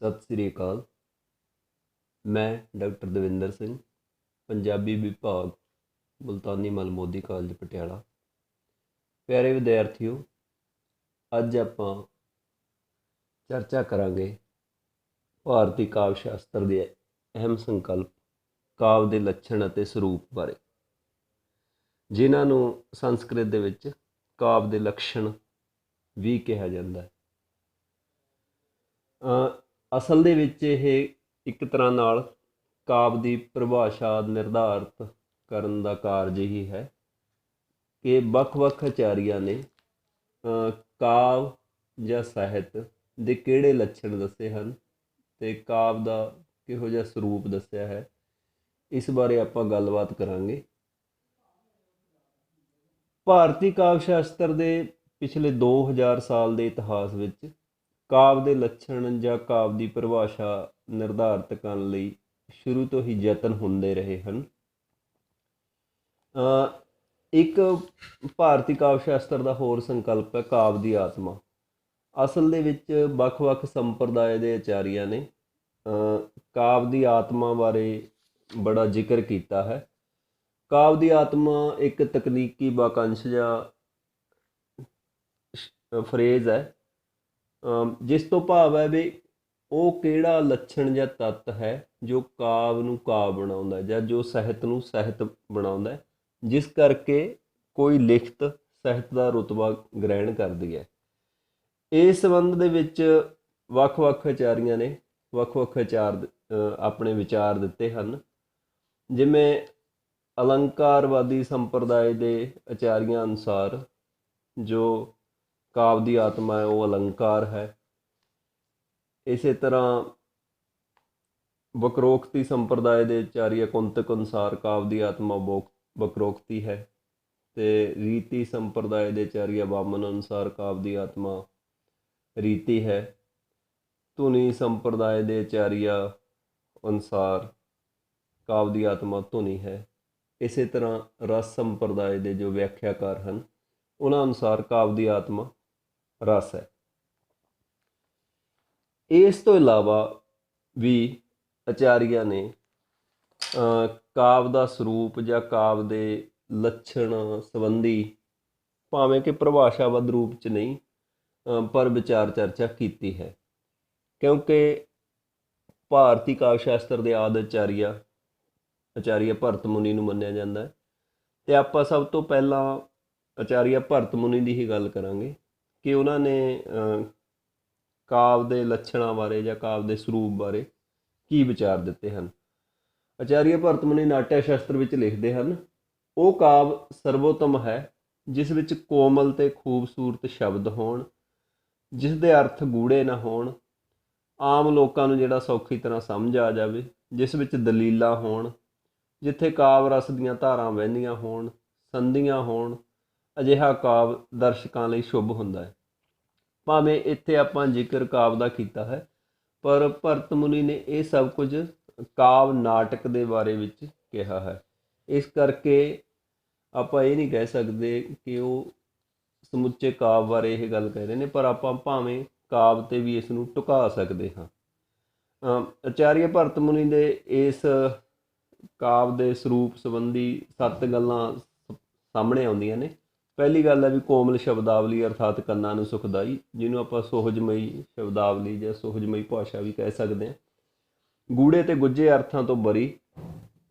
सत श्री अकाल। मैं डॉक्टर दविंदर सिंह, पंजाबी विभाग, मुल्तानी मल मोदी कॉलेज पटियाला। प्यारे विद्यार्थियों, अज आपां चर्चा करांगे भारती काव्य शास्त्र के अहम संकल्प काव्य के लक्षण ਅਤੇ ਸਰੂਪ बारे, जिन्हां नूं संस्कृत ਦੇ ਵਿੱਚ ਕਾਵਿ ਦੇ ਲੱਛਣ ਵੀ ਕਿਹਾ ਜਾਂਦਾ ਹੈ। ਅਸਲ ਦੇ ਵਿੱਚ ਇਹ ਇੱਕ ਤਰ੍ਹਾਂ ਨਾਲ ਕਾਵਿ ਦੀ ਪਰਿਭਾਸ਼ਾ ਨਿਰਧਾਰਿਤ ਕਰਨ ਦਾ ਕਾਰਜ ਹੀ ਹੈ ਕਿ ਵੱਖ-ਵੱਖ ਆਚਾਰੀਆਂ ਨੇ ਕਾਵਿ ਜਾਂ ਸਾਹਿਤ ਦੇ ਕਿਹੜੇ ਲੱਛਣ ਦੱਸੇ ਹਨ ਅਤੇ ਕਾਵਿ ਦਾ ਕਿਹੋ ਜਿਹਾ ਸਰੂਪ ਦੱਸਿਆ ਹੈ। ਇਸ ਬਾਰੇ ਆਪਾਂ ਗੱਲਬਾਤ ਕਰਾਂਗੇ। ਭਾਰਤੀ ਕਾਵਿ ਸ਼ਾਸਤਰ ਦੇ ਪਿਛਲੇ 2000 ਸਾਲ ਦੇ ਇਤਿਹਾਸ ਵਿੱਚ ਕਾਵਿ ਦੇ ਲੱਛਣ ਜਾਂ ਕਾਵਿ ਦੀ ਪਰਿਭਾਸ਼ਾ ਨਿਰਧਾਰਿਤ ਕਰਨ ਲਈ ਸ਼ੁਰੂ ਤੋਂ ਹੀ ਯਤਨ ਹੁੰਦੇ ਰਹੇ ਹਨ। ਇੱਕ ਭਾਰਤੀ ਕਾਵਿ ਸ਼ਾਸਤਰ ਦਾ ਹੋਰ ਸੰਕਲਪ ਹੈ ਕਾਵਿ ਦੀ ਆਤਮਾ। ਅਸਲ ਦੇ ਵਿੱਚ ਵੱਖ-ਵੱਖ ਸੰਪਰਦਾਇ ਦੇ ਆਚਾਰੀਆਂ ਨੇ ਕਾਵਿ ਦੀ ਆਤਮਾ ਬਾਰੇ ਬੜਾ ਜ਼ਿਕਰ ਕੀਤਾ ਹੈ। ਕਾਵਿ ਦੀ ਆਤਮਾ ਇੱਕ ਤਕਨੀਕੀ ਵਾਕੰਸ਼ ਜਾਂ ਫਰੇਜ਼ ਹੈ, ਜਿਸ ਤੋਂ ਭਾਵ ਹੈ ਵੀ ਉਹ ਕਿਹੜਾ ਲੱਛਣ ਜਾਂ ਤੱਤ ਹੈ ਜੋ ਕਾਵਿ ਨੂੰ ਕਾਵਿ ਬਣਾਉਂਦਾ ਜਾਂ ਜੋ ਸਾਹਿਤ ਨੂੰ ਸਾਹਿਤ ਬਣਾਉਂਦਾ, ਜਿਸ ਕਰਕੇ ਕੋਈ ਲਿਖਤ ਸਾਹਿਤ ਦਾ ਰੁਤਬਾ ਗ੍ਰਹਿਣ ਕਰਦੀ ਹੈ। ਇਸ ਸੰਬੰਧ ਦੇ ਵਿੱਚ ਵੱਖ-ਵੱਖ ਆਚਾਰੀਆਂ ਨੇ ਵੱਖ-ਵੱਖ ਆਪਣੇ ਵਿਚਾਰ ਦਿੱਤੇ ਹਨ। ਜਿਵੇਂ ਅਲੰਕਾਰਵਾਦੀ ਸੰਪਰਦਾਇ ਦੇ ਆਚਾਰੀਆਂ ਅਨੁਸਾਰ ਜੋ ਕਾਵਿ ਦੀ ਆਤਮਾ ਹੈ ਉਹ ਅਲੰਕਾਰ ਹੈ। ਇਸੇ ਤਰ੍ਹਾਂ ਵਕਰੋਕਤੀ ਸੰਪਰਦਾਇ ਦੇ ਆਚਾਰੀਆ ਕੁੰਤਕ ਅਨੁਸਾਰ ਕਾਵਿ ਦੀ ਆਤਮਾ ਵਕਰੋਕਤੀ ਹੈ ਅਤੇ ਰੀਤੀ ਸੰਪਰਦਾਇ ਦੇ ਆਚਾਰੀਆ ਵਾਮਨ ਅਨੁਸਾਰ ਕਾਵਿ ਦੀ ਆਤਮਾ ਰੀਤੀ ਹੈ। ਧੁਨੀ ਸੰਪਰਦਾਇ ਦੇ ਆਚਾਰੀਆ ਅਨੁਸਾਰ ਕਾਵਿ ਦੀ ਆਤਮਾ ਧੁਨੀ ਹੈ। ਇਸੇ ਤਰ੍ਹਾਂ ਰਸ ਸੰਪਰਦਾਇ ਦੇ ਜੋ ਵਿਆਖਿਆਕਾਰ ਹਨ ਉਹਨਾਂ ਅਨੁਸਾਰ ਕਾਵਿ ਦੀ ਆਤਮਾ ਰਸ ਹੈ। ਇਸ ਤੋਂ ਇਲਾਵਾ ਵੀ ਆਚਾਰੀਆਂ ਨੇ ਕਾਵਿ ਦਾ ਸਰੂਪ ਜਾਂ ਕਾਵਿ ਦੇ ਲੱਛਣ ਸੰਬੰਧੀ ਭਾਵੇਂ ਕਿ ਪਰਿਭਾਸ਼ਾਬੱਧ ਰੂਪ 'ਚ ਨਹੀਂ ਪਰ ਵਿਚਾਰ ਚਰਚਾ ਕੀਤੀ ਹੈ, ਕਿਉਂਕਿ ਭਾਰਤੀ ਕਾਵਿ ਸ਼ਾਸਤਰ ਦੇ ਆਦਿ ਆਚਾਰੀਆ ਭਰਤ ਮੁਨੀ ਨੂੰ ਮੰਨਿਆ ਜਾਂਦਾ ਹੈ। ਅਤੇ ਆਪਾਂ ਸਭ ਤੋਂ ਪਹਿਲਾਂ ਆਚਾਰੀਆ ਭਰਤ ਮੁਨੀ ਦੀ ਹੀ ਗੱਲ ਕਰਾਂਗੇ ਕਿ ਉਹਨਾਂ ਨੇ ਕਾਵਿ ਦੇ ਲੱਛਣਾਂ ਬਾਰੇ ਜਾਂ ਕਾਵਿ ਦੇ ਸਰੂਪ ਬਾਰੇ ਕੀ ਵਿਚਾਰ ਦਿੱਤੇ ਹਨ। ਆਚਾਰੀਆ ਭਰਤ ਮੁਨੀ ਨਾਟਯ ਸ਼ਾਸਤਰ ਵਿੱਚ ਲਿਖਦੇ ਹਨ, ਉਹ ਕਾਵਿ ਸਰਵੋਤਮ ਹੈ ਜਿਸ ਵਿੱਚ ਕੋਮਲ ਅਤੇ ਖੂਬਸੂਰਤ ਸ਼ਬਦ ਹੋਣ, ਜਿਸ ਦੇ ਅਰਥ ਗੂੜੇ ਨਾ ਹੋਣ, ਆਮ ਲੋਕਾਂ ਨੂੰ ਜਿਹੜਾ ਸੌਖੀ ਤਰ੍ਹਾਂ ਸਮਝ ਆ ਜਾਵੇ, ਜਿਸ ਵਿੱਚ ਦਲੀਲਾਂ ਹੋਣ, ਜਿੱਥੇ ਕਾਵਿ ਰਸ ਦੀਆਂ ਧਾਰਾਂ ਵਹਿੰਦੀਆਂ ਹੋਣ, ਸੰਧੀਆਂ ਹੋਣ। ਅਜਿਹਾ ਕਾਵਿ ਦਰਸ਼ਕਾਂ ਲਈ ਸ਼ੁਭ ਹੁੰਦਾ ਹੈ। ਭਾਵੇਂ ਇੱਥੇ ਆਪਾਂ ਜ਼ਿਕਰ ਕਾਵਿ ਦਾ ਕੀਤਾ ਹੈ, ਪਰ ਭਰਤ ਮੁਨੀ ਨੇ ਇਹ ਸਭ ਕੁਝ ਕਾਵਿ ਨਾਟਕ ਦੇ ਬਾਰੇ ਵਿੱਚ ਕਿਹਾ ਹੈ। ਇਸ ਕਰਕੇ ਆਪਾਂ ਇਹ ਨਹੀਂ ਕਹਿ ਸਕਦੇ ਕਿ ਉਹ ਸਮੁੱਚੇ ਕਾਵਿ ਬਾਰੇ ਇਹ ਗੱਲ ਕਹਿ ਰਹੇ ਨੇ, ਪਰ ਆਪਾਂ ਭਾਵੇਂ ਕਾਵਿ 'ਤੇ ਵੀ ਇਸ ਨੂੰ ਢੁਕਾ ਸਕਦੇ ਹਾਂ। ਆਚਾਰੀਆ ਭਰਤ ਮੁਨੀ ਦੇ ਇਸ ਕਾਵਿ ਦੇ ਸਰੂਪ ਸੰਬੰਧੀ 7 ਗੱਲਾਂ ਸਾਹਮਣੇ ਆਉਂਦੀਆਂ ਨੇ। ਪਹਿਲੀ ਗੱਲ ਹੈ ਵੀ ਕੋਮਲ ਸ਼ਬਦਾਵਲੀ ਅਰਥਾਤ ਕੰਨਾਂ ਨੂੰ ਸੁਖਦਾਈ, ਜਿਹਨੂੰ ਆਪਾਂ ਸੁਹਜਮਈ ਸ਼ਬਦਾਵਲੀ ਜਾਂ ਸੁਹਜਮਈ ਭਾਸ਼ਾ ਵੀ ਕਹਿ ਸਕਦੇ ਹਾਂ। ਗੂੜੇ ਅਤੇ ਗੁੱਝੇ ਅਰਥਾਂ ਤੋਂ ਬਰੀ,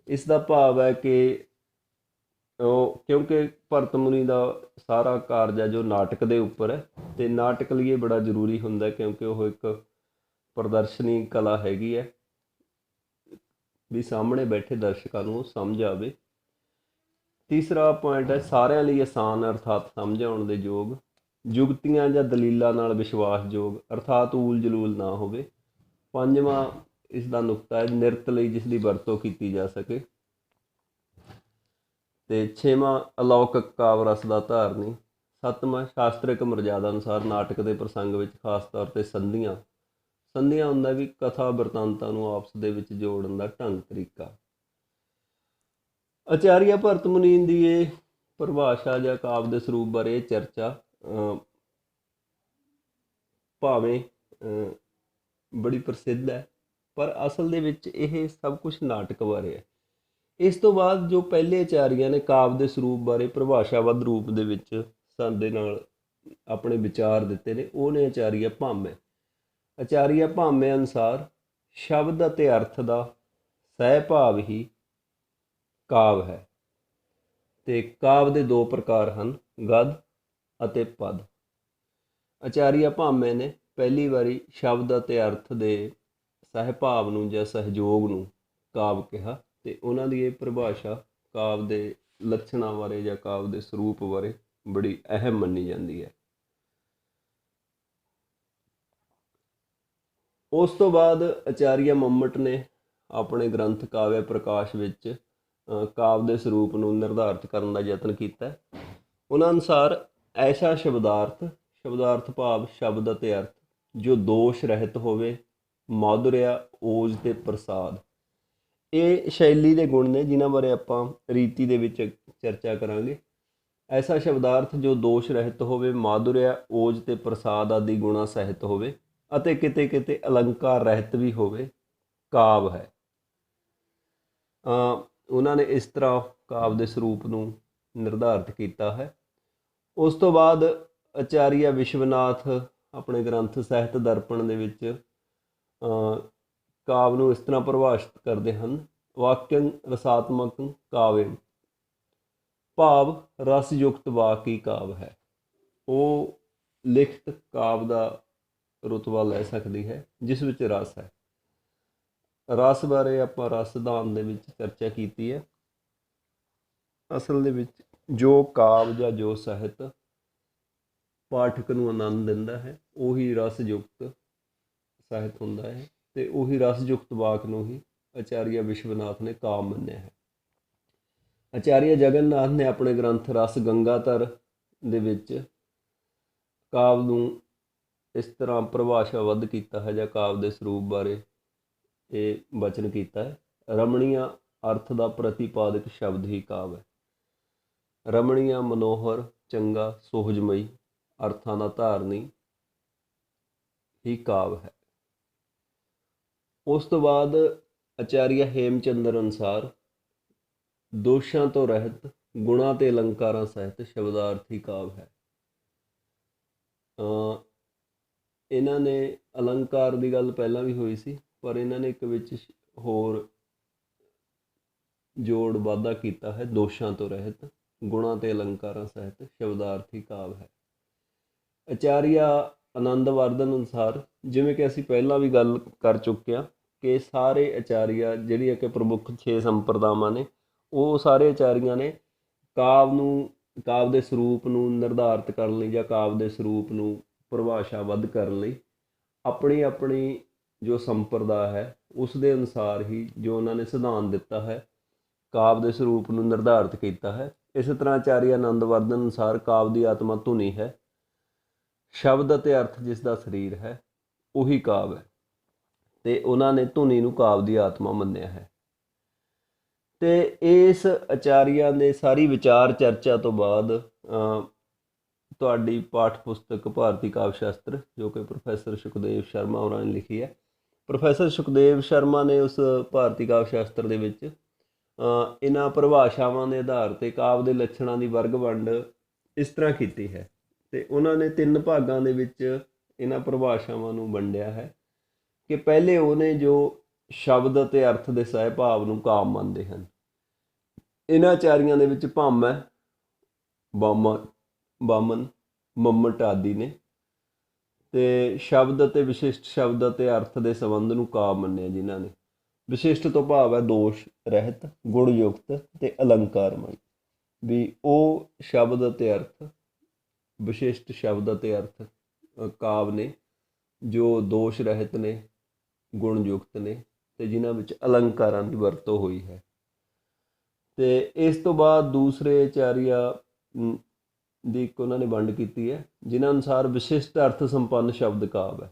ਇਸ ਦਾ ਭਾਵ ਹੈ ਕਿ ਕਿਉਂਕਿ ਭਰਤ ਮੁਨੀ ਦਾ ਸਾਰਾ ਕਾਰਜ ਹੈ ਜੋ ਨਾਟਕ ਦੇ ਉੱਪਰ ਹੈ, ਅਤੇ ਨਾਟਕ ਲਈ ਇਹ ਬੜਾ ਜ਼ਰੂਰੀ ਹੁੰਦਾ ਕਿਉਂਕਿ ਉਹ ਇੱਕ ਪ੍ਰਦਰਸ਼ਨੀ ਕਲਾ ਹੈਗੀ ਹੈ ਵੀ ਸਾਹਮਣੇ ਬੈਠੇ ਦਰਸ਼ਕਾਂ ਨੂੰ ਸਮਝ ਆਵੇ। ਤੀਸਰਾ ਪੁਆਇੰਟ ਹੈ ਸਾਰਿਆਂ ਲਈ ਆਸਾਨ ਅਰਥਾਤ ਸਮਝ ਆਉਣ ਦੇ ਯੋਗ, ਜੁਗਤੀਆਂ ਜਾਂ ਦਲੀਲਾਂ ਨਾਲ ਵਿਸ਼ਵਾਸਯੋਗ ਅਰਥਾਤ ਊਲ ਜਲੂਲ ਨਾ ਹੋਵੇ। ਪੰਜਵਾਂ ਇਸ ਦਾ ਨੁਕਤਾ ਹੈ ਨਿਰਤ ਲਈ ਜਿਸ ਦੀ ਵਰਤੋਂ ਕੀਤੀ ਜਾ ਸਕੇ। ਅਤੇ ਛੇਵਾਂ ਅਲੌਕਿਕ ਕਾਵਿ ਰਸ ਦਾ ਧਾਰਨੀ। ਸੱਤਵਾਂ ਸ਼ਾਸਤਰਿਕ ਮਰਜ਼ਾਦਾ ਅਨੁਸਾਰ ਨਾਟਕ ਦੇ ਪ੍ਰਸੰਗ ਵਿੱਚ ਖਾਸ ਤੌਰ 'ਤੇ ਸੰਧੀਆਂ ਹੁੰਦਾ ਵੀ ਕਥਾ ਬਿਰਤਾਂਤਾਂ ਨੂੰ ਆਪਸ ਦੇ ਵਿੱਚ ਜੋੜਨ ਦਾ ਢੰਗ ਤਰੀਕਾ। ਆਚਾਰੀਆ ਭਰਤ ਮੁਨੀ ਦੀ ਇਹ ਪਰਿਭਾਸ਼ਾ ਜਾਂ ਕਾਵਿ ਦੇ ਸਰੂਪ ਬਾਰੇ ਇਹ ਚਰਚਾ ਭਾਵੇਂ ਬੜੀ ਪ੍ਰਸਿੱਧ ਹੈ, ਪਰ ਅਸਲ ਦੇ ਵਿੱਚ ਇਹ ਸਭ ਕੁਝ ਨਾਟਕ ਬਾਰੇ ਹੈ। ਇਸ ਤੋਂ ਬਾਅਦ ਜੋ ਪਹਿਲੇ ਆਚਾਰੀਆਂ ਨੇ ਕਾਵਿ ਦੇ ਸਰੂਪ ਬਾਰੇ ਪਰਿਭਾਸ਼ਾਬੱਧ ਰੂਪ ਦੇ ਵਿੱਚ ਸਾਡੇ ਨਾਲ ਆਪਣੇ ਵਿਚਾਰ ਦਿੱਤੇ ਨੇ, ਉਹ ਨੇ ਆਚਾਰੀਆ ਭਾਮਹ। ਆਚਾਰੀਆ ਭਾਮਹ ਅਨੁਸਾਰ ਸ਼ਬਦ ਅਤੇ ਅਰਥ ਦਾ ਸਹਿ ਭਾਵ ਹੀ ਕਾਵਿ ਹੈ, ਤੇ ਕਾਵਿ ਦੇ ਦੋ ਪ੍ਰਕਾਰ ਹਨ, ਗਦ ਅਤੇ ਪਦ। ਆਚਾਰੀਆ ਭਾਮਹ ਨੇ ਪਹਿਲੀ ਵਾਰੀ ਸ਼ਬਦ ਅਤੇ ਅਰਥ ਦੇ ਸਹਿਭਾਵ ਨੂੰ ਜਾਂ ਸਹਿਯੋਗ ਨੂੰ ਕਾਵਿ ਕਿਹਾ, ਤੇ ਉਹਨਾਂ ਦੀ ਇਹ ਪਰਿਭਾਸ਼ਾ ਕਾਵਿ ਦੇ ਲੱਛਣਾਂ ਬਾਰੇ ਜਾਂ ਕਾਵਿ ਦੇ ਸਰੂਪ ਬਾਰੇ ਬੜੀ ਅਹਿਮ ਮੰਨੀ ਜਾਂਦੀ ਹੈ। ਉਸ ਤੋਂ ਬਾਅਦ ਆਚਾਰੀਆ ਮੰਮਟ ਨੇ ਆਪਣੇ ਗ੍ਰੰਥ ਕਾਵਿ ਪ੍ਰਕਾਸ਼ ਵਿੱਚ ਕਾਵਿ ਦੇ ਸਰੂਪ ਨੂੰ ਨਿਰਧਾਰਿਤ ਕਰਨ ਦਾ ਯਤਨ ਕੀਤਾ। ਉਹਨਾਂ ਅਨੁਸਾਰ ਐਸਾ ਸ਼ਬਦਾਰਥ ਭਾਵ ਸ਼ਬਦ ਅਤੇ ਅਰਥ ਜੋ ਦੋਸ਼ ਰਹਿਤ ਹੋਵੇ, ਮਾਧੁਰਿਆ, ਓਜ ਤੇ ਪ੍ਰਸਾਦ, ਇਹ ਸ਼ੈਲੀ ਦੇ ਗੁਣ ਨੇ ਜਿਨ੍ਹਾਂ ਬਾਰੇ ਆਪਾਂ ਰੀਤੀ ਦੇ ਵਿੱਚ ਚਰਚਾ ਕਰਾਂਗੇ। ਐਸਾ ਸ਼ਬਦਾਰਥ ਜੋ ਦੋਸ਼ ਰਹਿਤ ਹੋਵੇ, ਮਾਧੁਰਿਆ, ਓਜ ਤੇ ਪ੍ਰਸਾਦ ਆਦਿ ਗੁਣਾ ਸਹਿਤ ਹੋਵੇ ਅਤੇ ਕਿਤੇ ਕਿਤੇ ਅਲੰਕਾਰ ਰਹਿਤ ਵੀ ਹੋਵੇ, ਕਾਵਿ ਹੈ। ਉਹਨਾਂ ਨੇ ਇਸ ਤਰ੍ਹਾਂ ਕਾਵਿ ਦੇ ਸਰੂਪ ਨੂੰ ਨਿਰਧਾਰਿਤ ਕੀਤਾ ਹੈ। ਉਸ ਤੋਂ ਬਾਅਦ ਆਚਾਰੀਆ ਵਿਸ਼ਵਨਾਥ ਆਪਣੇ ਗ੍ਰੰਥ ਸਾਹਿਤ ਦਰਪਣ ਦੇ ਵਿੱਚ ਕਾਵਿ ਨੂੰ ਇਸ ਤਰ੍ਹਾਂ ਪਰਿਭਾਸ਼ਿਤ ਕਰਦੇ ਹਨ, ਵਾਕਿਅੰ ਰਸਾਤਮਕ ਕਾਵਿ ਭਾਵ ਰਸਯੁਕਤ ਵਾਕ ਹੀ ਕਾਵਿ ਹੈ। ਉਹ ਲਿਖਤ ਕਾਵਿ ਦਾ ਰੁਤਬਾ ਲੈ ਸਕਦੀ ਹੈ ਜਿਸ ਵਿੱਚ ਰਸ ਹੈ। ਰਸ ਬਾਰੇ ਆਪਾਂ ਰਸ ਸਿਧਾਂਤ ਦੇ ਵਿੱਚ ਚਰਚਾ ਕੀਤੀ ਹੈ। ਅਸਲ ਦੇ ਵਿੱਚ ਜੋ ਕਾਵਿ ਜਾਂ ਜੋ ਸਾਹਿਤ ਪਾਠਕ ਨੂੰ ਆਨੰਦ ਦਿੰਦਾ ਹੈ ਉਹੀ ਰਸਯੁਕਤ ਸਾਹਿਤ ਹੁੰਦਾ ਹੈ, ਤੇ ਉਹੀ ਰਸਯੁਕਤ ਵਾਕ ਨੂੰ ਹੀ ਆਚਾਰੀਆ ਵਿਸ਼ਵਨਾਥ ਨੇ ਕਾਵਿ ਮੰਨਿਆ ਹੈ। ਆਚਾਰੀਆ ਜਗਨਨਾਥ ਨੇ ਆਪਣੇ ਗ੍ਰੰਥ ਰਸ ਗੰਗਾਧਰ ਦੇ ਵਿੱਚ ਕਾਵਿ ਨੂੰ ਇਸ ਤਰ੍ਹਾਂ ਪਰਿਭਾਸ਼ਾਬੱਧ ਕੀਤਾ ਹੈ ਜਾਂ ਕਾਵਿ ਦੇ ਸਰੂਪ ਬਾਰੇ ਇਹ ਬਚਨ ਕੀਤਾ ਹੈ, ਰਮਣੀਆ ਅਰਥ ਦਾ ਪ੍ਰਤੀਪਾਦਕ ਸ਼ਬਦ ਹੀ ਕਾਵਿ ਹੈ। ਰਮਣੀਆ ਮਨੋਹਰ, ਚੰਗਾ, ਸੁਹਜਮਈ ਅਰਥਾਂ ਦਾ ਧਾਰਨੀ ਹੀ ਕਾਵਿ ਹੈ। ਉਸ ਤੋਂ ਬਾਅਦ ਆਚਾਰੀਆ ਹੇਮਚੰਦਰ ਅਨੁਸਾਰ ਦੋਸ਼ਾਂ ਤੋਂ ਰਹਿਤ, ਗੁਣਾਂ ਤੇ ਅਲੰਕਾਰਾਂ ਸਹਿਤ ਸ਼ਬਦਾਰਥ ਹੀ ਕਾਵਿ ਹੈ। ਇਹਨਾਂ ਨੇ ਅਲੰਕਾਰ ਦੀ ਗੱਲ ਪਹਿਲਾਂ ਵੀ ਹੋਈ ਸੀ, ਪਰ ਇਹਨਾਂ ਨੇ ਇੱਕ ਵਿੱਚ ਹੋਰ ਜੋੜ ਵਾਧਾ ਕੀਤਾ ਹੈ, ਦੋਸ਼ਾਂ ਤੋਂ ਰਹਿਤ, ਗੁਣਾਂ ਤੇ ਅਲੰਕਾਰਾਂ ਸਹਿਤ ਸ਼ਬਦਾਰਥੀ ਕਾਵਿ ਹੈ। ਆਚਾਰੀਆ ਆਨੰਦਵਰਧਨ ਅਨੁਸਾਰ, ਜਿਵੇਂ ਕਿ ਅਸੀਂ ਪਹਿਲਾਂ ਵੀ ਗੱਲ ਕਰ ਚੁੱਕੇ ਹਾਂ ਕਿ ਸਾਰੇ ਆਚਾਰੀਆ ਜਿਹੜੀਆਂ ਕਿ ਪ੍ਰਮੁੱਖ 6 ਸੰਪਰਦਾਵਾਂ ਨੇ, ਉਹ ਸਾਰੇ ਆਚਾਰੀਆਂ ਨੇ ਕਾਵਿ ਦੇ ਸਰੂਪ ਨੂੰ ਨਿਰਧਾਰਿਤ ਕਰਨ ਲਈ ਜਾਂ ਕਾਵਿ ਦੇ ਸਰੂਪ ਨੂੰ ਪਰਿਭਾਸ਼ਾਬੱਧ ਕਰਨ ਲਈ ਆਪਣੀ ਆਪਣੀ ਜੋ ਸੰਪਰਦਾ ਹੈ ਉਸ ਦੇ ਅਨੁਸਾਰ ਹੀ ਜੋ ਉਹਨਾਂ ਨੇ ਸਿਧਾਂਤ ਦਿੱਤਾ ਹੈ, ਕਾਵਿ ਦੇ ਸਰੂਪ ਨੂੰ ਨਿਰਧਾਰਿਤ ਕੀਤਾ ਹੈ। ਇਸੇ ਤਰ੍ਹਾਂ ਆਚਾਰੀਆ ਆਨੰਦਵਰਧਨ ਅਨੁਸਾਰ ਕਾਵਿ ਦੀ ਆਤਮਾ ਧੁਨੀ ਹੈ, ਸ਼ਬਦ ਅਤੇ ਅਰਥ ਜਿਸ ਦਾ ਸਰੀਰ ਹੈ ਉਹੀ ਕਾਵਿ ਹੈ, ਤੇ ਉਹਨਾਂ ਨੇ ਧੁਨੀ ਨੂੰ ਕਾਵਿ ਦੀ ਆਤਮਾ ਮੰਨਿਆ ਹੈ। ਤੇ ਇਸ ਆਚਾਰੀਆਂ ਦੇ ਸਾਰੀ ਵਿਚਾਰ ਚਰਚਾ ਤੋਂ ਬਾਅਦ ਤੁਹਾਡੀ ਪਾਠ ਪੁਸਤਕ ਭਾਰਤੀ ਕਾਵਿ ਸ਼ਾਸਤਰ, ਜੋ ਕਿ ਪ੍ਰੋਫੈਸਰ ਸੁਖਦੇਵ ਸ਼ਰਮਾ ਹੋਰਾਂ ਨੇ ਲਿਖੀ ਹੈ, ਪ੍ਰੋਫੈਸਰ ਸੁਖਦੇਵ ਸ਼ਰਮਾ ਨੇ ਉਸ ਭਾਰਤੀ ਕਾਵਿ ਸ਼ਾਸਤਰ ਦੇ ਵਿੱਚ ਇਹਨਾਂ ਪਰਿਭਾਸ਼ਾਵਾਂ ਦੇ ਆਧਾਰ 'ਤੇ ਕਾਵਿ ਦੇ ਲੱਛਣਾਂ ਦੀ ਵਰਗ ਵੰਡ ਇਸ ਤਰ੍ਹਾਂ ਕੀਤੀ ਹੈ, ਤੇ ਉਹਨਾਂ ਨੇ 3 ਭਾਗਾਂ ਦੇ ਵਿੱਚ ਇਹਨਾਂ ਪਰਿਭਾਸ਼ਾਵਾਂ ਨੂੰ ਵੰਡਿਆ ਹੈ ਕਿ ਪਹਿਲੇ ਉਹਨੇ ਜੋ ਸ਼ਬਦ ਅਤੇ ਅਰਥ ਦੇ ਸਹਿ ਭਾਵ ਨੂੰ ਕਾਵਿ ਮੰਨਦੇ ਹਨ। ਇਹਨਾਂ ਆਚਾਰੀਆਂ ਦੇ ਵਿੱਚ ਭਾਮਹ, ਬਾਮਨ, ਮੰਮਟ ਆਦਿ ਨੇ, ਤੇ ਸ਼ਬਦ ਅਤੇ ਵਿਸ਼ਿਸ਼ਟ ਸ਼ਬਦ ਅਤੇ ਅਰਥ ਦੇ ਸੰਬੰਧ ਨੂੰ ਕਾਵਿ ਮੰਨਿਆ ਜਿਨ੍ਹਾਂ ਨੇ। ਵਿਸ਼ਿਸ਼ਟ ਤੋਂ ਭਾਵ ਹੈ ਦੋਸ਼ ਰਹਿਤ, ਗੁਣਯੁਕਤ ਤੇ ਅਲੰਕਾਰਮਈ, ਵੀ ਉਹ ਸ਼ਬਦ ਅਤੇ ਅਰਥ, ਵਿਸ਼ਿਸ਼ਟ ਸ਼ਬਦ ਅਤੇ ਅਰਥ ਕਾਵਿ ਨੇ ਜੋ ਦੋਸ਼ ਰਹਿਤ ਨੇ, ਗੁਣਯੁਕਤ ਨੇ, ਤੇ ਜਿਨ੍ਹਾਂ ਵਿੱਚ ਅਲੰਕਾਰਾਂ ਦੀ ਵਰਤੋਂ ਹੋਈ ਹੈ। ਤੇ ਇਸ ਤੋਂ ਬਾਅਦ ਦੂਸਰੇ ਆਚਾਰੀਆ ਦੀ ਇੱਕ ਉਹਨਾਂ ਨੇ ਵੰਡ ਕੀਤੀ ਹੈ ਜਿਨ੍ਹਾਂ ਅਨੁਸਾਰ ਵਿਸ਼ਿਸ਼ਟ ਅਰਥ ਸੰਪੰਨ ਸ਼ਬਦ ਕਾਵਿ ਹੈ,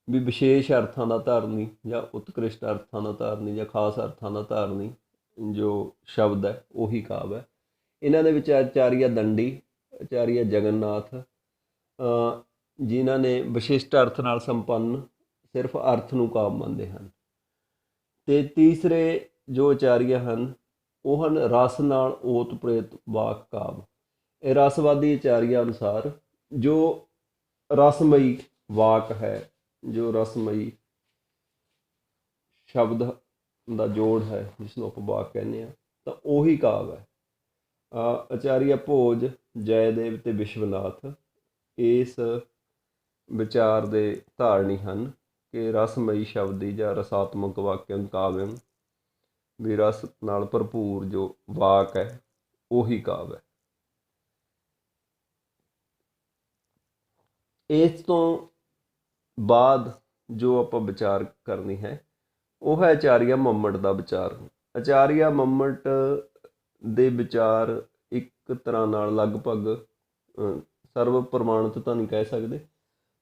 ਵੀ ਵਿਸ਼ੇਸ਼ ਅਰਥਾਂ ਦਾ ਧਾਰਨੀ ਜਾਂ ਉਤਕ੍ਰਿਸ਼ਟ ਅਰਥਾਂ ਦਾ ਧਾਰਨੀ ਜਾਂ ਖਾਸ ਅਰਥਾਂ ਦਾ ਧਾਰਨੀ ਜੋ ਸ਼ਬਦ ਹੈ ਉਹੀ ਕਾਵਿ ਹੈ। ਇਹਨਾਂ ਦੇ ਵਿੱਚ ਆਚਾਰੀਆ ਦੰਡੀ, ਆਚਾਰੀਆ ਜਗਨਨਾਥ, ਜਿਨ੍ਹਾਂ ਨੇ ਵਿਸ਼ਿਸ਼ਟ ਅਰਥ ਨਾਲ ਸੰਪੰਨ ਸਿਰਫ ਅਰਥ ਨੂੰ ਕਾਵਿ ਮੰਨਦੇ ਹਨ। ਤੇ ਤੀਸਰੇ ਜੋ ਆਚਾਰੀਆ ਹਨ ਉਹ ਹਨ ਰਸ ਨਾਲ ਓਤ ਪ੍ਰੇਤ ਵਾਕ ਕਾਵਿ। ਇਹ ਰਸਵਾਦੀ ਆਚਾਰੀਆ ਅਨੁਸਾਰ ਜੋ ਰਸਮਈ ਵਾਕ ਹੈ, ਜੋ ਰਸਮਈ ਸ਼ਬਦ ਦਾ ਜੋੜ ਹੈ, ਜਿਸ ਨੂੰ ਆਪਾਂ ਵਾਕ ਕਹਿੰਦੇ ਹਾਂ, ਤਾਂ ਉਹੀ ਕਾਵਿ ਹੈ। ਆਚਾਰੀਆ ਭੋਜ, ਜੈਦੇਵ ਤੇ ਵਿਸ਼ਵਨਾਥ ਇਸ ਵਿਚਾਰ ਦੇ ਧਾਰਨੀ ਹਨ ਕਿ ਰਸਮਈ ਸ਼ਬਦੀ ਜਾਂ ਰਸਾਤਮਕ ਵਾਕਿਅੰ ਕਾਵਿਅੰ, ਵੀ ਰਸ ਨਾਲ ਭਰਪੂਰ ਜੋ ਵਾਕ ਹੈ ਉਹੀ ਕਾਵਿ ਹੈ। ਇਸ ਤੋਂ ਬਾਅਦ ਜੋ ਆਪਾਂ ਵਿਚਾਰ ਕਰਨੀ ਹੈ ਉਹ ਹੈ ਆਚਾਰੀਆ ਮੰਮਟ ਦਾ ਵਿਚਾਰ। ਆਚਾਰੀਆ ਮੰਮਟ ਦੇ ਵਿਚਾਰ ਇੱਕ ਤਰ੍ਹਾਂ ਨਾਲ ਲਗਭਗ ਸਰਵ ਪ੍ਰਮਾਣਿਤ ਤਾਂ ਨਹੀਂ ਕਹਿ ਸਕਦੇ,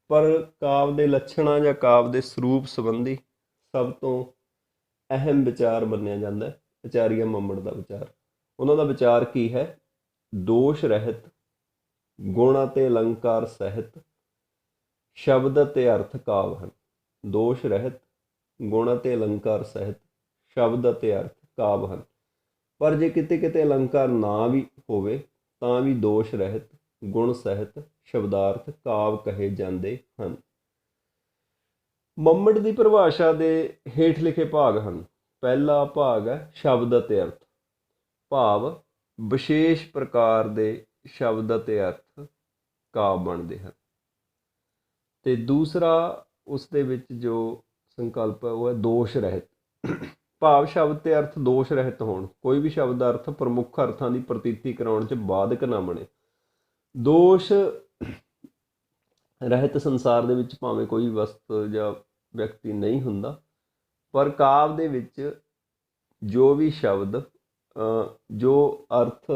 ਪਰ ਕਾਵਿ ਦੇ ਲੱਛਣਾਂ ਜਾਂ ਕਾਵਿ ਦੇ ਸਰੂਪ ਸੰਬੰਧੀ ਸਭ ਤੋਂ ਅਹਿਮ ਵਿਚਾਰ ਮੰਨਿਆ ਜਾਂਦਾ ਆਚਾਰੀਆ ਮੰਮਟ ਦਾ ਵਿਚਾਰ। ਉਹਨਾਂ ਦਾ ਵਿਚਾਰ ਕੀ ਹੈ? ਦੋਸ਼ ਰਹਿਤ, ਗੁਣ ਅਤੇ ਅਲੰਕਾਰ ਸਹਿਤ, ਸ਼ਬਦ ਅਤੇ ਅਰਥ ਕਾਵਿ ਹਨ। ਦੋਸ਼ ਰਹਿਤ, ਗੁਣ ਅਤੇ ਅਲੰਕਾਰ ਸਹਿਤ, ਸ਼ਬਦ ਅਤੇ ਅਰਥ ਕਾਵਿ ਹਨ। ਪਰ ਜੇ ਕਿਤੇ ਕਿਤੇ ਅਲੰਕਾਰ ਨਾ ਵੀ ਹੋਵੇ ਤਾਂ ਵੀ ਦੋਸ਼ ਰਹਿਤ, ਗੁਣ ਸਹਿਤ, ਸ਼ਬਦਾਰਥ ਕਾਵਿ ਕਹੇ ਜਾਂਦੇ ਹਨ। ਮੰਮਟ ਦੀ ਪਰਿਭਾਸ਼ਾ ਦੇ ਹੇਠ ਲਿਖੇ ਭਾਗ ਹਨ। ਪਹਿਲਾ ਭਾਗ ਹੈ ਸ਼ਬਦ ਅਤੇ ਅਰਥ, ਭਾਵ ਵਿਸ਼ੇਸ਼ ਪ੍ਰਕਾਰ ਦੇ ਸ਼ਬਦ ਅਤੇ ਅਰਥ ਕਾਵਿ ਬਣਦੇ ਹਨ। ਤੇ ਦੂਸਰਾ ਉਸ ਦੇ ਵਿੱਚ ਜੋ ਸੰਕਲਪ ਹੈ ਉਹ ਹੈ ਦੋਸ਼ ਰਹਿਤ, ਭਾਵ ਸ਼ਬਦ ਤੇ ਅਰਥ ਦੋਸ਼ ਰਹਿਤ ਹੋਣ। ਕੋਈ ਵੀ ਸ਼ਬਦ ਦਾ ਅਰਥ ਪ੍ਰਮੁੱਖ ਅਰਥਾਂ ਦੀ ਪ੍ਰਤੀਤੀ ਕਰਾਉਣ 'ਚ ਬਾਧਕ ਨਾ ਬਣੇ। ਦੋਸ਼ ਰਹਿਤ ਸੰਸਾਰ ਦੇ ਵਿੱਚ ਭਾਵੇਂ ਕੋਈ ਵਸਤ ਜਾਂ ਵਿਅਕਤੀ ਨਹੀਂ ਹੁੰਦਾ, ਪਰ ਕਾਵਿ ਦੇ ਵਿੱਚ ਜੋ ਵੀ ਸ਼ਬਦ ਜੋ ਅਰਥ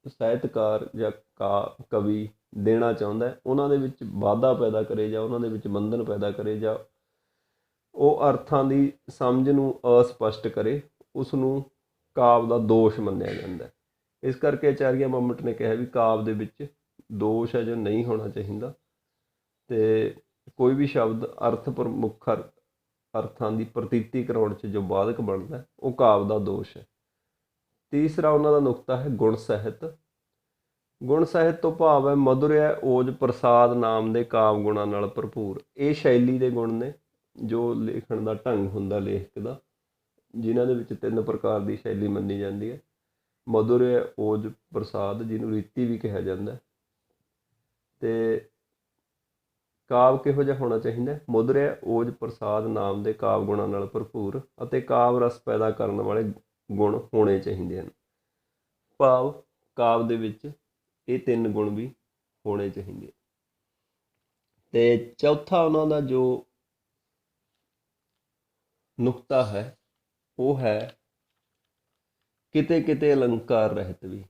ਸਾਹਿਤਕਾਰ ਜਾਂ ਕਵੀ ਦੇਣਾ ਚਾਹੁੰਦਾ ਉਹਨਾਂ ਦੇ ਵਿੱਚ ਵਾਧਾ ਪੈਦਾ ਕਰੇ ਜਾਂ ਉਹਨਾਂ ਦੇ ਵਿੱਚ ਬੰਧਨ ਪੈਦਾ ਕਰੇ ਜਾਂ ਉਹ ਅਰਥਾਂ ਦੀ ਸਮਝ ਨੂੰ ਅਸਪਸ਼ਟ ਕਰੇ, ਉਸ ਨੂੰ ਕਾਵਿ ਦਾ ਦੋਸ਼ ਮੰਨਿਆ ਜਾਂਦਾ। ਇਸ ਕਰਕੇ ਆਚਾਰੀਆ ਮੰਮਟ ਨੇ ਕਿਹਾ ਵੀ ਕਾਵਿ ਦੇ ਵਿੱਚ ਦੋਸ਼ ਹੈ ਜੋ ਨਹੀਂ ਹੋਣਾ ਚਾਹੀਦਾ, ਅਤੇ ਕੋਈ ਵੀ ਸ਼ਬਦ ਅਰਥ ਪ੍ਰਮੁੱਖ ਅਰਥਾਂ ਦੀ ਪ੍ਰਤੀਤੀ ਕਰਾਉਣ 'ਚ ਜੋ ਬਾਧਕ ਬਣਦਾ ਉਹ ਕਾਵਿ ਦਾ ਦੋਸ਼ ਹੈ। ਤੀਸਰਾ ਉਹਨਾਂ ਦਾ ਨੁਕਤਾ ਹੈ ਗੁਣ ਸਾਹਿਤ। ਗੁਣ ਸਾਹਿਤ ਤੋਂ ਭਾਵ ਹੈ ਮਧੁਰਯ ਓਜ ਪ੍ਰਸਾਦ ਨਾਮ ਦੇ ਕਾਵਿ ਗੁਣਾਂ ਨਾਲ ਭਰਪੂਰ। ਇਹ ਸ਼ੈਲੀ ਦੇ ਗੁਣ ਨੇ, ਜੋ ਲਿਖਣ ਦਾ ਢੰਗ ਹੁੰਦਾ ਲੇਖਕ ਦਾ, ਜਿਨ੍ਹਾਂ ਦੇ ਵਿੱਚ 3 ਪ੍ਰਕਾਰ ਦੀ ਸ਼ੈਲੀ ਮੰਨੀ ਜਾਂਦੀ ਹੈ। ਮਧੁਰਯ ਓਜ ਪ੍ਰਸਾਦ, ਜਿਹਨੂੰ ਰੀਤੀ ਵੀ ਕਿਹਾ ਜਾਂਦਾ। ਅਤੇ ਕਾਵਿ ਕਿਹੋ ਜਿਹਾ ਹੋਣਾ ਚਾਹੀਦਾ? ਮਧੁਰਯ ਓਜ ਪ੍ਰਸਾਦ ਨਾਮ ਦੇ ਕਾਵਿ ਗੁਣਾਂ ਨਾਲ ਭਰਪੂਰ ਅਤੇ ਕਾਵਿ ਰਸ ਪੈਦਾ ਕਰਨ ਵਾਲੇ ਗੁਣ ਹੋਣੇ ਚਾਹੀਦੇ ਹਨ। ਭਾਵ ਕਾਵਿ ਦੇ ਵਿੱਚ ਇਹ 3 ਗੁਣ ਵੀ ਹੋਣੇ ਚਾਹੀਦੇ। ਅਤੇ ਚੌਥਾ ਉਹਨਾਂ ਦਾ ਜੋ ਨੁਕਤਾ ਹੈ ਉਹ ਹੈ ਕਿਤੇ ਕਿਤੇ ਅਲੰਕਾਰ ਰਹਿਤ ਵੀ।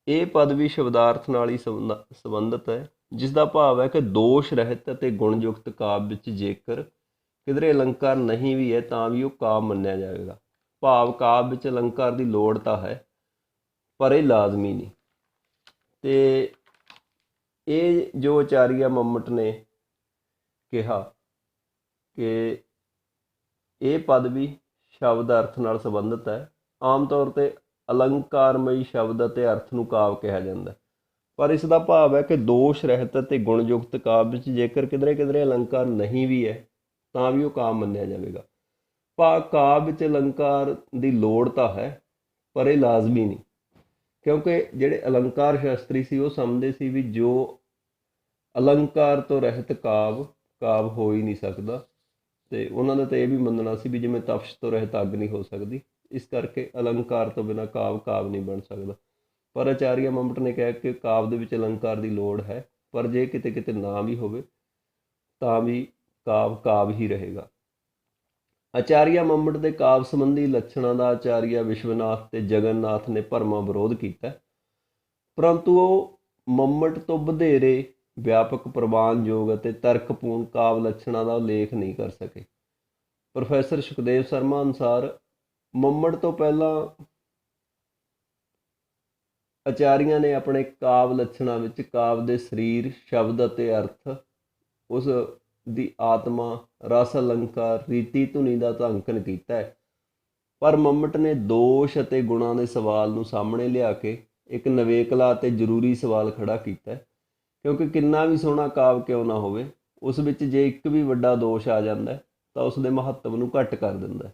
ਇਹ ਪਦ ਵੀ ਸ਼ਬਦਾਰਥ ਨਾਲ ਹੀ ਸੰਬੰਧਿਤ ਹੈ, ਜਿਸ ਦਾ ਭਾਵ ਹੈ ਕਿ ਦੋਸ਼ ਰਹਿਤ ਅਤੇ ਗੁਣਯੁਕਤ ਕਾਵਿ ਵਿੱਚ ਜੇਕਰ ਕਿਧਰੇ ਅਲੰਕਾਰ ਨਹੀਂ ਵੀ ਹੈ ਤਾਂ ਵੀ ਉਹ ਕਾਵਿ ਮੰਨਿਆ ਜਾਵੇਗਾ। ਭਾਵ ਕਾਵਿ ਵਿੱਚ ਅਲੰਕਾਰ ਦੀ ਲੋੜ ਤਾਂ ਹੈ, ਪਰ ਇਹ ਲਾਜ਼ਮੀ ਨਹੀਂ। ਅਤੇ ਇਹ ਜੋ ਆਚਾਰੀਆ ਮੰਮਟ ਨੇ ਕਿਹਾ ਕਿ ਇਹ ਪਦ ਵੀ ਸ਼ਬਦ ਅਰਥ ਨਾਲ ਸੰਬੰਧਿਤ ਹੈ। ਆਮ ਤੌਰ 'ਤੇ ਅਲੰਕਾਰਮਈ ਸ਼ਬਦ ਅਤੇ ਅਰਥ ਨੂੰ ਕਾਵਿ ਕਿਹਾ ਜਾਂਦਾ, ਪਰ ਇਸ ਦਾ ਭਾਵ ਹੈ ਕਿ ਦੋਸ਼ ਰਹਿਤ ਅਤੇ ਗੁਣਯੁਕਤ ਕਾਵਿ ਵਿੱਚ ਜੇਕਰ ਕਿਧਰੇ ਕਿਧਰੇ ਅਲੰਕਾਰ ਨਹੀਂ ਵੀ ਹੈ ਤਾਂ ਵੀ ਉਹ ਕਾਵਿ ਮੰਨਿਆ ਜਾਵੇਗਾ। ਭਾਵ ਕਾਵਿ ਵਿੱਚ ਅਲੰਕਾਰ ਦੀ ਲੋੜ ਤਾਂ ਹੈ, ਪਰ ਇਹ ਲਾਜ਼ਮੀ ਨਹੀਂ, ਕਿਉਂਕਿ ਜਿਹੜੇ ਅਲੰਕਾਰ ਸ਼ਾਸਤਰੀ ਸੀ ਉਹ ਸਮਝਦੇ ਸੀ ਵੀ ਜੋ ਅਲੰਕਾਰ ਤੋਂ ਰਹਿਤ ਕਾਵਿ ਹੋ ਹੀ ਨਹੀਂ ਸਕਦਾ। ਅਤੇ ਉਹਨਾਂ ਦਾ ਤਾਂ ਇਹ ਵੀ ਮੰਨਣਾ ਸੀ ਵੀ ਜਿਵੇਂ ਤਪਸ਼ ਤੋਂ ਰਹਿਤ ਅੱਗ ਨਹੀਂ ਹੋ ਸਕਦੀ, ਇਸ ਕਰਕੇ ਅਲੰਕਾਰ ਤੋਂ ਬਿਨਾਂ ਕਾਵਿ ਨਹੀਂ ਬਣ ਸਕਦਾ। ਪਰ ਆਚਾਰੀਆ ਮੰਮਟ ਨੇ ਕਿਹਾ ਕਿ ਕਾਵਿ ਦੇ ਵਿੱਚ ਅਲੰਕਾਰ ਦੀ ਲੋੜ ਹੈ, ਪਰ ਜੇ ਕਿਤੇ ਕਿਤੇ ਨਾ ਵੀ ਹੋਵੇ ਤਾਂ ਵੀ ਕਾਵਿ ਹੀ ਰਹੇਗਾ। ਆਚਾਰੀਆ ਮੰਮਟ ਦੇ ਕਾਵਿ ਸੰਬੰਧੀ ਲੱਛਣਾਂ ਦਾ ਆਚਾਰੀਆ ਵਿਸ਼ਵਨਾਥ ਤੇ ਜਗਨਨਾਥ ਨੇ ਭਰਮਾਂ ਵਿਰੋਧ ਕੀਤਾ, ਪਰੰਤੂ ਉਹ ਮੰਮਟ ਤੋਂ ਵਧੇਰੇ ਵਿਆਪਕ ਪ੍ਰਵਾਨਯੋਗ ਅਤੇ ਤਰਕਪੂਰਨ ਕਾਵਿ ਲੱਛਣਾਂ ਦਾ ਉਲੇਖ ਨਹੀਂ ਕਰ ਸਕੇ। ਪ੍ਰੋਫੈਸਰ ਸੁਖਦੇਵ ਸ਼ਰਮਾ ਅਨੁਸਾਰ ਮੰਮਟ ਤੋਂ ਪਹਿਲਾਂ ਆਚਾਰੀਆਂ ਨੇ ਆਪਣੇ ਕਾਵਿ ਲੱਛਣਾਂ ਵਿੱਚ ਕਾਵਿ ਦੇ ਸਰੀਰ, ਸ਼ਬਦ ਅਤੇ ਅਰਥ, ਉਸ ਦੀ ਆਤਮਾ, ਰਸ ਅਲੰਕਾਰ, ਰੀਤੀ ਧੁਨੀ ਦਾ ਤਾਂ ਅੰਕਨ ਕੀਤਾ ਹੈ, ਪਰ ਮੰਮਟ ਨੇ ਦੋਸ਼ ਅਤੇ ਗੁਣਾਂ ਦੇ ਸਵਾਲ ਨੂੰ ਸਾਹਮਣੇ ਲਿਆ ਕੇ ਇੱਕ ਨਵੇਕਲਾ ਅਤੇ ਜ਼ਰੂਰੀ ਸਵਾਲ ਖੜਾ ਕੀਤਾ ਹੈ। ਕਿਉਂਕਿ ਕਿੰਨਾ ਵੀ ਸੋਹਣਾ ਕਾਵਿ ਕਿਉਂ ਨਾ ਹੋਵੇ, ਉਸ ਵਿੱਚ ਜੇ ਇੱਕ ਵੀ ਵੱਡਾ ਦੋਸ਼ ਆ ਜਾਂਦਾ ਹੈ ਤਾਂ ਉਸ ਦੇ ਮਹੱਤਵ ਨੂੰ ਘੱਟ ਕਰ ਦਿੰਦਾ ਹੈ।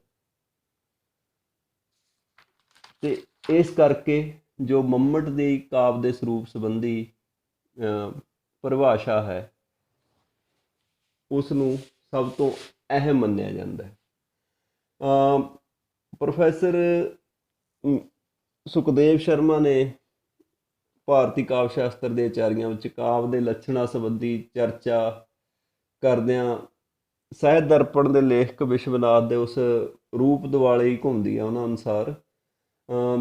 ਤੇ ਇਸ ਕਰਕੇ ਜੋ ਮੰਮਟ ਦੀ ਕਾਵਿ ਦੇ ਸਰੂਪ ਸੰਬੰਧੀ ਪਰਿਭਾਸ਼ਾ ਹੈ, ਉਸ ਨੂੰ ਸਭ ਤੋਂ ਅਹਿਮ ਮੰਨਿਆ ਜਾਂਦਾ ਹੈ। ਪ੍ਰੋਫੈਸਰ ਸੁਖਦੇਵ ਸ਼ਰਮਾ ਨੇ ਭਾਰਤੀ ਕਾਵਿ ਸ਼ਾਸਤਰ ਦੇ ਆਚਾਰੀਆਂ ਵਿੱਚ ਕਾਵਿ ਦੇ ਲੱਛਣਾਂ ਸੰਬੰਧੀ ਚਰਚਾ ਕਰਦਿਆਂ ਸਾਹਿਤ ਦਰਪਣ ਦੇ ਲੇਖਕ ਵਿਸ਼ਵਨਾਥ ਦੇ ਉਸ ਰੂਪ ਦੁਆਲੇ ਹੀ ਘੁੰਮਦੀ ਆ ਉਹਨਾਂ ਅਨੁਸਾਰ,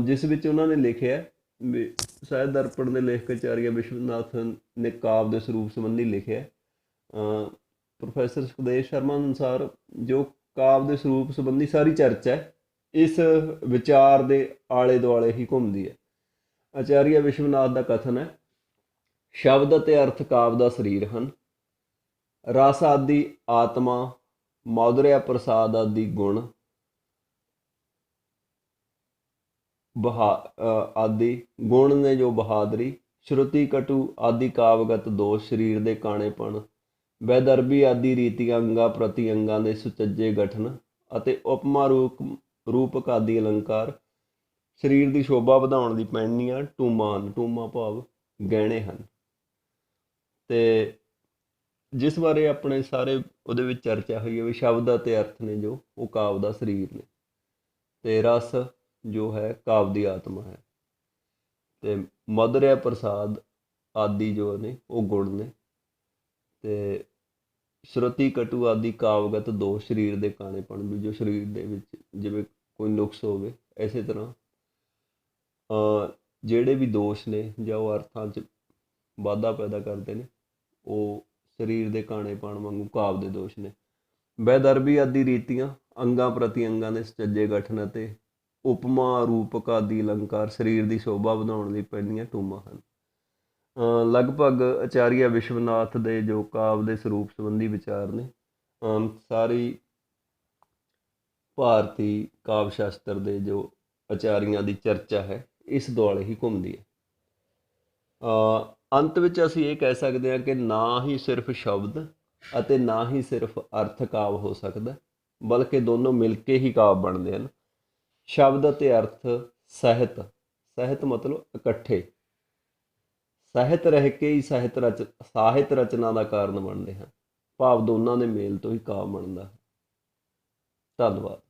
ਜਿਸ ਵਿੱਚ ਉਹਨਾਂ ਨੇ ਲਿਖਿਆ ਵੀ ਸਾਹਿਤ ਦਰਪਣ ਦੇ ਲੇਖਕ ਆਚਾਰੀਆ ਵਿਸ਼ਵਨਾਥ ਨੇ ਕਾਵਿ ਦੇ ਸਰੂਪ ਸੰਬੰਧੀ ਲਿਖਿਆ। ਪ੍ਰੋਫੈਸਰ ਸੁਖਦੇਵ ਸ਼ਰਮਾ ਅਨੁਸਾਰ ਜੋ ਕਾਵਿ ਦੇ ਸਰੂਪ ਸੰਬੰਧੀ ਸਾਰੀ ਚਰਚਾ ਹੈ, ਇਸ ਵਿਚਾਰ ਦੇ ਆਲੇ ਦੁਆਲੇ ਹੀ ਘੁੰਮਦੀ ਹੈ। ਆਚਾਰੀਆ ਵਿਸ਼ਵਨਾਥ ਦਾ ਕਥਨ ਹੈ, ਸ਼ਬਦ ਅਤੇ ਅਰਥ ਕਾਵਿ ਦਾ ਸਰੀਰ ਹਨ। ਰਸ ਆਦਿ ਆਤਮਾ, ਮੌਦਰਿਆ ਪ੍ਰਸਾਦ ਆਦਿ ਗੁਣ, ਆਦਿ ਗੁਣ ਨੇ ਜੋ ਬਹਾਦਰੀ, ਸ਼ਰੁਤੀ ਕਟੂ ਆਦਿ ਕਾਵਗਤ ਦੋਸ਼, ਸਰੀਰ ਦੇ ਕਾਣੇਪਣ, ਵੈਦਰਭੀ ਆਦਿ ਰੀਤੀਆਂ, ਅੰਗਾਂ ਪ੍ਰਤੀ ਅੰਗਾਂ ਦੇ ਸੁਚੱਜੇ ਗਠਨ ਅਤੇ ਉਪਮਾ ਰੂਪਕ ਆਦਿ ਅਲੰਕਾਰ, ਸਰੀਰ ਦੀ ਸ਼ੋਭਾ ਵਧਾਉਣ ਦੀ ਪਹਿਨੀਆਂ, ਟੂਮਾ ਭਾਵ ਗਹਿਣੇ ਹਨ। ਤੇ ਜਿਸ ਬਾਰੇ ਆਪਣੇ ਸਾਰੇ ਉਹਦੇ ਵਿੱਚ ਚਰਚਾ ਹੋਈ ਹੈ ਵੀ ਸ਼ਬਦ ਅਤੇ ਅਰਥ ਨੇ ਜੋ ਉਹ ਕਾਵਿ ਦਾ ਸਰੀਰ ਨੇ, ਤੇ ਰਸ ਜੋ ਹੈ ਕਾਵਿ ਦੀ ਆਤਮਾ ਹੈ, ਤੇ ਮਧੁਰਿਆ ਪ੍ਰਸਾਦ ਆਦਿ ਜੋ ਨੇ ਉਹ ਗੁਣ ਨੇ, ਤੇ ਸ਼ਰੁਤੀ ਕਟੂ ਆਦਿ ਕਾਵਗਤ ਦੋਸ਼, ਸਰੀਰ ਦੇ ਕਾਣੇਪਣ ਵੀ ਜੋ ਸਰੀਰ ਦੇ ਵਿੱਚ ਜਿਵੇਂ ਕੋਈ ਨੁਕਸ ਹੋਵੇ, ਇਸੇ ਤਰ੍ਹਾਂ ਜਿਹੜੇ ਵੀ ਦੋਸ਼ ਨੇ ਜਾਂ ਉਹ ਅਰਥਾਂ 'ਚ ਵਾਧਾ ਪੈਦਾ ਕਰਦੇ ਨੇ, ਉਹ ਸਰੀਰ ਦੇ ਕਾਣੇਪਣ ਵਾਂਗੂ ਕਾਵਿ ਦੇ ਦੋਸ਼ ਨੇ। ਵੈਦਰਭੀ ਆਦਿ ਰੀਤੀਆਂ, ਅੰਗਾਂ ਪ੍ਰਤੀ ਅੰਗਾਂ ਦੇ ਸੁਚੱਜੇ ਗਠਨ ਅਤੇ ਉਪਮਾ ਰੂਪਕ ਆਦਿ ਅਲੰਕਾਰ, ਸਰੀਰ ਦੀ ਸ਼ੋਭਾ ਵਧਾਉਣ ਲਈ ਪਹਿਨੀਆਂ ਟੂਮਾਂ ਹਨ। ਲਗਭਗ ਆਚਾਰੀਆ ਵਿਸ਼ਵਨਾਥ ਦੇ ਜੋ ਕਾਵਿ ਦੇ ਸਰੂਪ ਸੰਬੰਧੀ ਵਿਚਾਰ ਨੇ, ਸਾਰੀ ਭਾਰਤੀ ਕਾਵਿ ਸ਼ਾਸਤਰ ਦੇ ਜੋ ਆਚਾਰੀਆਂ ਦੀ ਚਰਚਾ ਹੈ, ਇਸ ਦੁਆਲੇ ਹੀ ਘੁੰਮਦੀ ਹੈ। ਅੰਤ ਵਿੱਚ ਅਸੀਂ ਇਹ ਕਹਿ ਸਕਦੇ ਹਾਂ ਕਿ ਨਾ ਹੀ ਸਿਰਫ ਸ਼ਬਦ ਅਤੇ ਨਾ ਹੀ ਸਿਰਫ ਅਰਥ ਕਾਵਿ ਹੋ ਸਕਦਾ, ਬਲਕਿ ਦੋਨੋਂ ਮਿਲ ਕੇ ਹੀ ਕਾਵਿ ਬਣਦੇ ਹਨ। ਸ਼ਬਦ ਅਤੇ ਅਰਥ ਸਾਹਿਤ ਮਤਲਬ ਇਕੱਠੇ, ਸਾਹਿਤ ਰਹਿ ਕੇ ਹੀ ਸਾਹਿਤ ਰਚਨਾ ਦਾ ਕਾਰਨ ਬਣਦੇ ਹਨ, ਭਾਵ ਦੋਨਾਂ ਦੇ ਮੇਲ ਤੋਂ ਹੀ ਕਾਵਿ ਬਣਦਾ ਹੈ। ਧੰਨਵਾਦ।